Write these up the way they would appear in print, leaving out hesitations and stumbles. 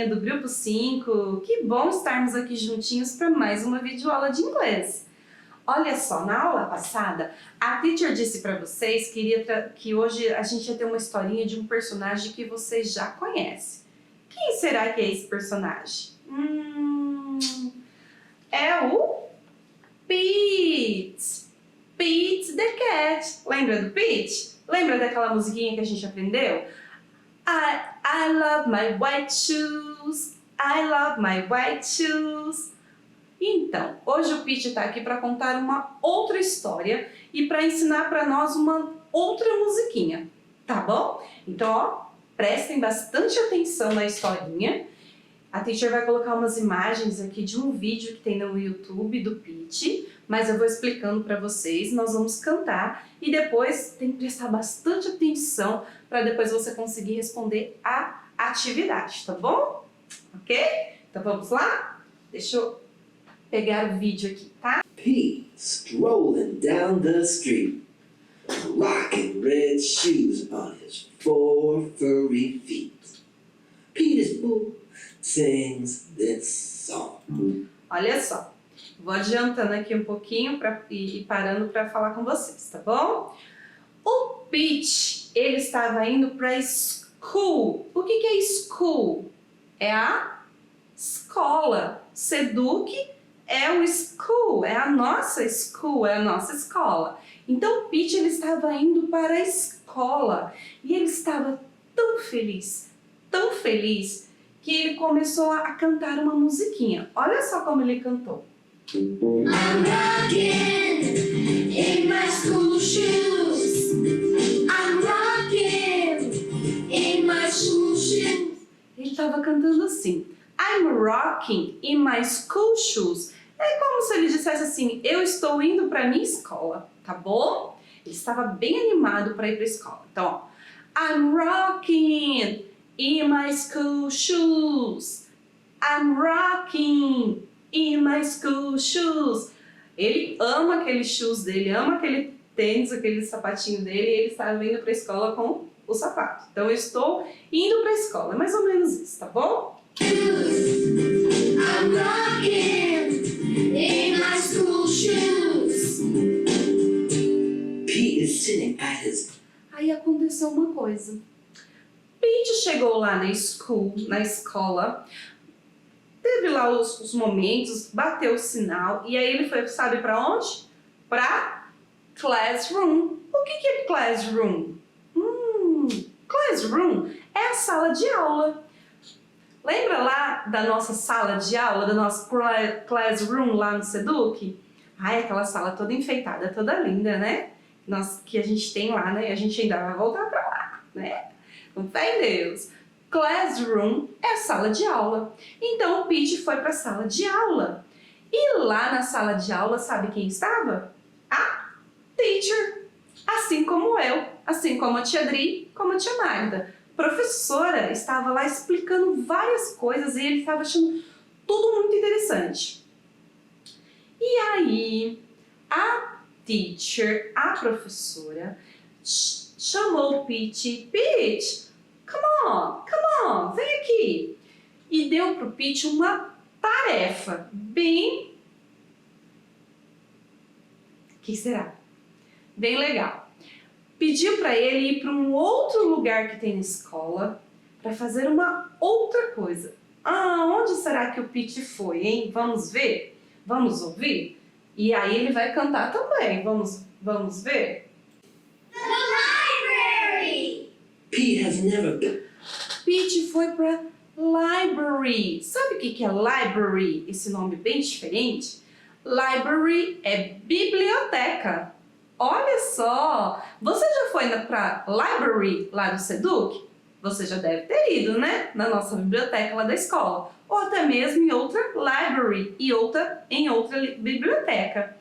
turminha do Grupo 5, que bom estarmos aqui juntinhos para mais uma videoaula de inglês. Olha só, na aula passada, a teacher disse para vocês que hoje a gente ia ter uma historinha de um personagem que vocês já conhecem. Quem será que é esse personagem? É o Pete! Pete the Cat! Lembra do Pete? Lembra daquela musiquinha que a gente aprendeu? I love my white shoes, I love my white shoes. Então, hoje o Pete está aqui para contar uma outra história e para ensinar para nós uma outra musiquinha, tá bom? Então, ó, prestem bastante atenção na historinha. A teacher vai colocar umas imagens aqui de um vídeo que tem no YouTube do Pete, mas eu vou explicando para vocês, nós vamos cantar e depois tem que prestar bastante atenção para depois você conseguir responder a atividade, tá bom? Ok? Então vamos lá? Deixa eu pegar o vídeo aqui, tá? Pete strolling down the street, rocking red shoes upon his 4 furry feet. Peter's Boo sings this song. Olha só, vou adiantando aqui um pouquinho e parando para falar com vocês, tá bom? O Pete, ele estava indo para school. O que é school? É a escola. Seduc é o school, é a nossa school, é a nossa escola. Então o Pete, ele estava indo para a escola e ele estava tão feliz, que ele começou a cantar uma musiquinha. Olha só como ele cantou. I'm rocking in my school shoes. I'm rocking in my school shoes. Ele estava cantando assim. I'm rocking in my school shoes. É como se ele dissesse assim, eu estou indo para minha escola, tá bom? Ele estava bem animado para ir para a escola. Então, ó, I'm rocking in my school shoes. I'm rocking in my school shoes. Ele ama aqueles shoes dele, ama aquele tênis, aquele sapatinho dele, e ele estava indo para a escola com o sapato. Então, eu estou indo para a escola, é mais ou menos isso, tá bom? I'm rocking in my school shoes. Pete is sitting at his... Aí aconteceu uma coisa. Pete chegou lá na escola, teve lá os momentos, bateu o sinal e aí ele foi, sabe para onde? Para classroom. O que é classroom? Classroom é a sala de aula. Lembra lá da nossa sala de aula, da nossa classroom lá no Seduc? Ai, aquela sala toda enfeitada, toda linda, né? Que a gente tem lá, né? A gente ainda vai voltar para lá, né? Com fé em Deus. Classroom é a sala de aula. Então o Pete foi para a sala de aula. E lá na sala de aula, sabe quem estava? A teacher. Assim como eu, assim como a tia Dri, como a tia Magda. A professora estava lá explicando várias coisas e ele estava achando tudo muito interessante. E aí, a teacher, a professora, chamou o Pete. Pete, come on, vem aqui. E deu para o Pete uma tarefa bem... O que será? Bem legal. Pediu para ele ir para um outro lugar que tem na escola para fazer uma outra coisa. Onde será que o Pete foi, hein? Vamos ver? Vamos ouvir? E aí ele vai cantar também. Vamos ver? The library. Pete has never been... Pete foi para library. Sabe o que é library? Esse nome bem diferente? Library é biblioteca. Olha só! Você já foi para library lá do Seduc? Você já deve ter ido, né? Na nossa biblioteca lá da escola. Ou até mesmo em outra library e em outra biblioteca.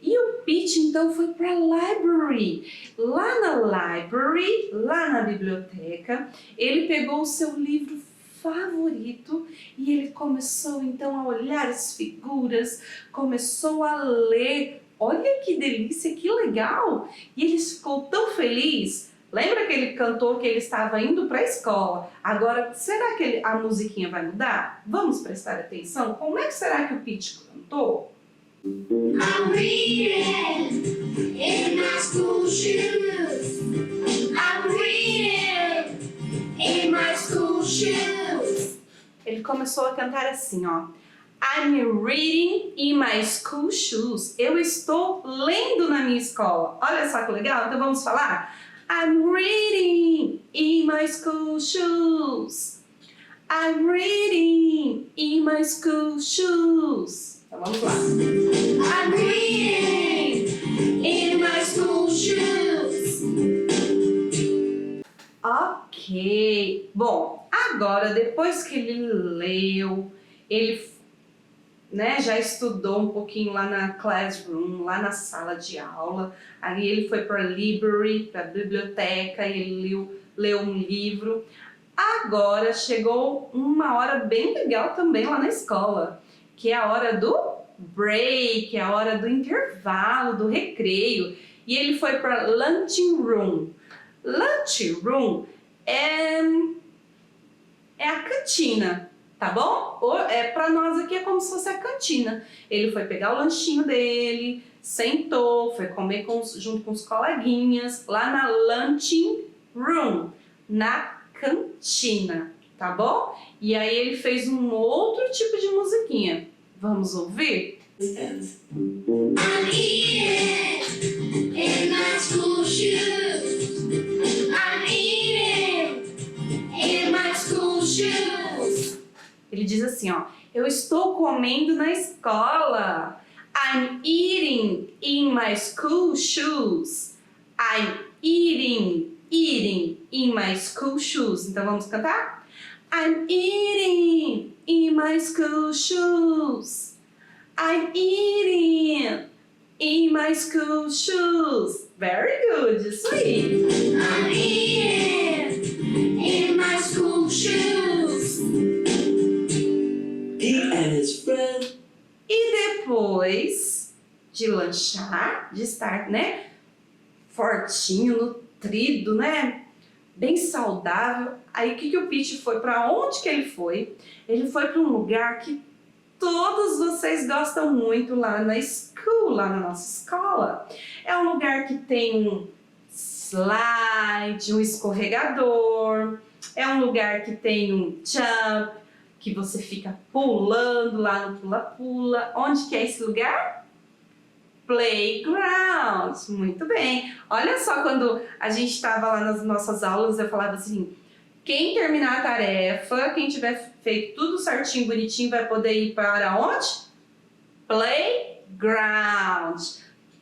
E o Pete então foi para library. Lá na library, lá na biblioteca, ele pegou o seu livro favorito e ele começou então a olhar as figuras, começou a ler. Olha que delícia, que legal! E ele ficou tão feliz. Lembra que ele cantou que ele estava indo para a escola? Agora, será que a musiquinha vai mudar? Vamos prestar atenção? Como é que será que o Pete cantou? I'm reading in my school shoes. I'm reading in my school shoes. Ele começou a cantar assim, ó. I'm reading in my school shoes. Eu estou lendo na minha escola. Olha só que legal. Então vamos falar? I'm reading in my school shoes. I'm reading in my school shoes. Então vamos lá. I'm reading in my school shoes. Ok. Bom, agora depois que ele leu, ele já estudou um pouquinho lá na classroom, lá na sala de aula. Aí ele foi para a library, para a biblioteca, e ele leu um livro. Agora chegou uma hora bem legal também lá na escola, que é a hora do break, é a hora do intervalo, do recreio. E ele foi para lunching room. Lunch room é a cantina. Tá bom? Pra nós aqui é como se fosse a cantina. Ele foi pegar o lanchinho dele, sentou, foi comer junto com os coleguinhas lá na lunching room, na cantina, tá bom? E aí ele fez um outro tipo de musiquinha. Vamos ouvir? I'm eating in my school shoes. I'm eating in my school shoes. Ele diz assim, ó, eu estou comendo na escola. I'm eating in my school shoes. I'm eating in my school shoes. Então vamos cantar? I'm eating in my school shoes. I'm eating in my school shoes. Very good, isso aí. I'm eating in my school shoes. He and his friend. E depois de lanchar, de estar, fortinho, nutrido, bem saudável, aí o que o Pete foi? Para onde que ele foi? Ele foi para um lugar que todos vocês gostam muito lá na school, lá na nossa escola. É um lugar que tem um slide, um escorregador, é um lugar que tem um jump, que você fica pulando lá no pula-pula. Onde que é esse lugar? Playground. Muito bem. Olha só, quando a gente estava lá nas nossas aulas, eu falava assim, quem terminar a tarefa, quem tiver feito tudo certinho, bonitinho, vai poder ir para onde? Playground.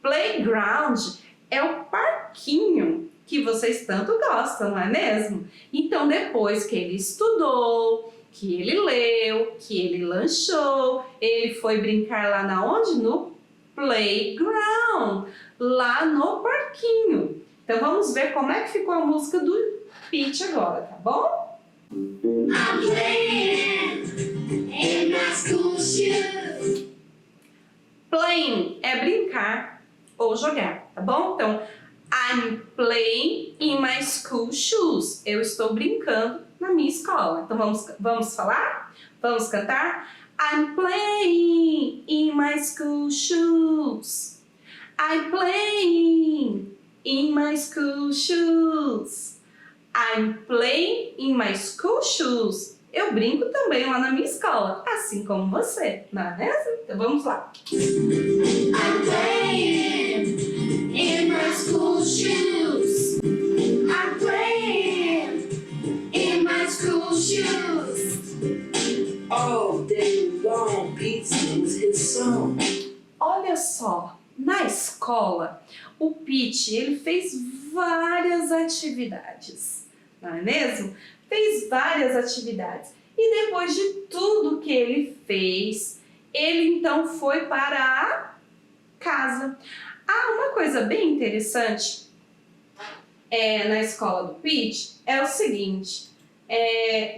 Playground é o parquinho que vocês tanto gostam, não é mesmo? Então, depois que ele estudou, que ele leu, que ele lanchou, ele foi brincar lá na onde? No playground, lá no parquinho. Então vamos ver como é que ficou a música do Pete agora, tá bom? I'm playing in my school shoes. Playing é brincar ou jogar, tá bom? Então, I'm playing in my school shoes. Eu estou brincando na minha escola. Então vamos falar? Vamos cantar? I'm playing in my school shoes. I'm playing in my school shoes. I'm playing in my school shoes. Eu brinco também lá na minha escola, assim como você, não é mesmo? Então vamos lá. I'm playing in my school shoes. I'm playing in my school shoes. All day long, Pete sings his song. Olha só, na escola, o Pete, ele fez várias atividades, não é mesmo? Fez várias atividades. E depois de tudo que ele fez, ele então foi para a casa. Ah, uma coisa bem interessante na escola do Pete é o seguinte.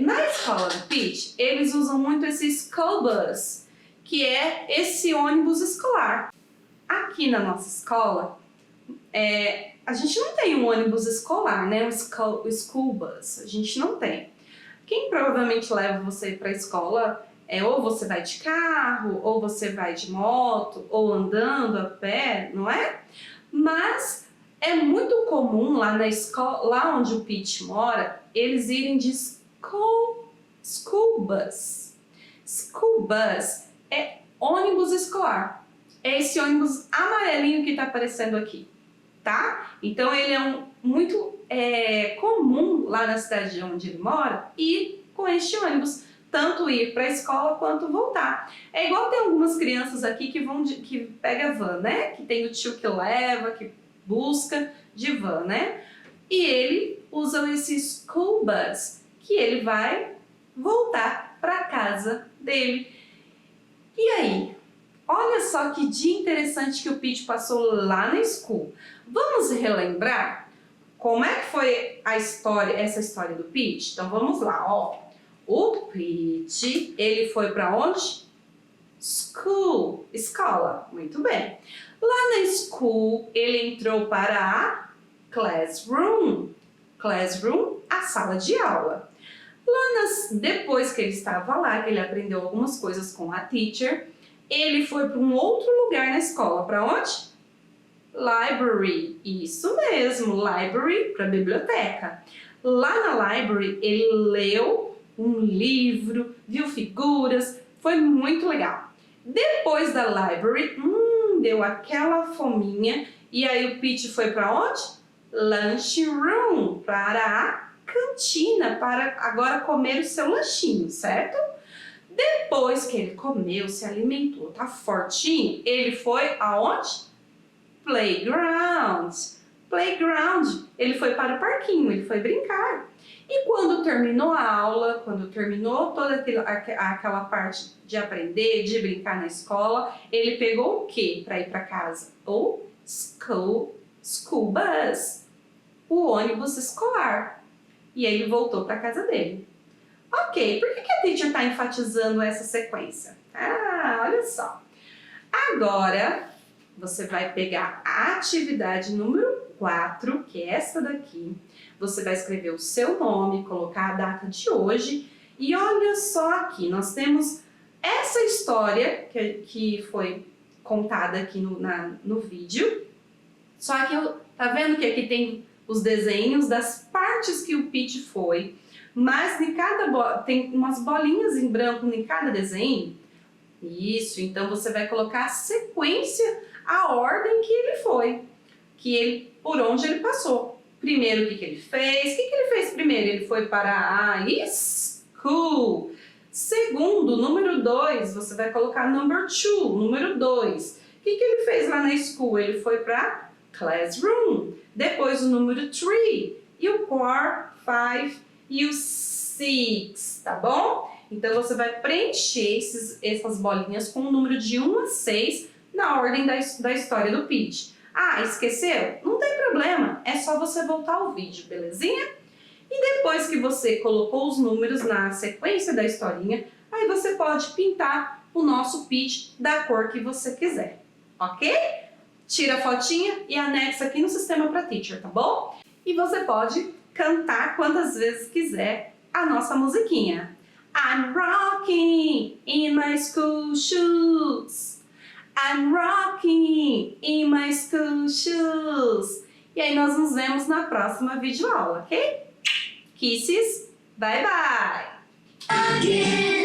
Na escola do Pete, eles usam muito esse school bus, que é esse ônibus escolar. Aqui na nossa escola, a gente não tem um ônibus escolar, né? O school bus. A gente não tem. Quem provavelmente leva você para a escola ou você vai de carro, ou você vai de moto, ou andando a pé, não é? Mas é muito comum lá na escola, lá onde o Pete mora, eles irem de school bus. School bus é ônibus escolar. É esse ônibus amarelinho que está aparecendo aqui, tá? Então ele é muito comum lá na cidade onde ele mora ir com este ônibus, tanto ir para a escola quanto voltar. É igual tem algumas crianças aqui que pega van, né? Que tem o tio que leva, que busca de van, né? E ele usa esse school bus, que ele vai voltar para casa dele. E aí? Olha só que dia interessante que o Pete passou lá na school. Vamos relembrar como é que foi essa história do Pete? Então vamos lá, ó. O Pete, ele foi para onde? School, escola, muito bem. Lá na school, ele entrou para a classroom. Classroom, a sala de aula. Depois que ele estava lá, que ele aprendeu algumas coisas com a teacher, ele foi para um outro lugar na escola. Para onde? Library. Isso mesmo, library, para biblioteca. Lá na library, ele leu um livro, viu figuras, foi muito legal. Depois da library, deu aquela fominha, e aí o Pete foi para onde? Lunchroom, para a cantina, para agora comer o seu lanchinho, certo? Depois que ele comeu, se alimentou, tá fortinho, ele foi aonde? Playground. Playground, ele foi para o parquinho, ele foi brincar. E quando terminou a aula, quando terminou toda aquela parte de aprender, de brincar na escola, ele pegou o quê para ir para casa? O school bus, o ônibus escolar. E aí ele voltou para casa dele. Ok, por que a teacher está enfatizando essa sequência? Ah, olha só. Agora, você vai pegar a atividade número 4, que é essa daqui. Você vai escrever o seu nome, colocar a data de hoje. E olha só aqui, nós temos essa história que foi contada aqui no vídeo. Só que, tá vendo que aqui tem os desenhos das partes que o Pete foi. Mas tem umas bolinhas em branco em cada desenho. Isso, então você vai colocar a sequência, a ordem que ele foi. Por onde ele passou. Primeiro, o que ele fez? O que ele fez primeiro? Ele foi para a school. Segundo, número 2, você vai colocar number 2, número 2. O que ele fez lá na school? Ele foi para classroom. Depois o número 3, e o 4, 5 e o 6, tá bom? Então você vai preencher essas bolinhas com o número de 1 a 6 na ordem da história do Pete. Ah, esqueceu? Não tem problema, é só você voltar ao vídeo, belezinha? E depois que você colocou os números na sequência da historinha, aí você pode pintar o nosso Pete da cor que você quiser, ok? Tira a fotinha e anexa aqui no sistema para teacher, tá bom? E você pode cantar quantas vezes quiser a nossa musiquinha. I'm rocking in my school shoes. I'm rocking in my school shoes. E aí nós nos vemos na próxima videoaula, ok? Kisses, bye bye! Again.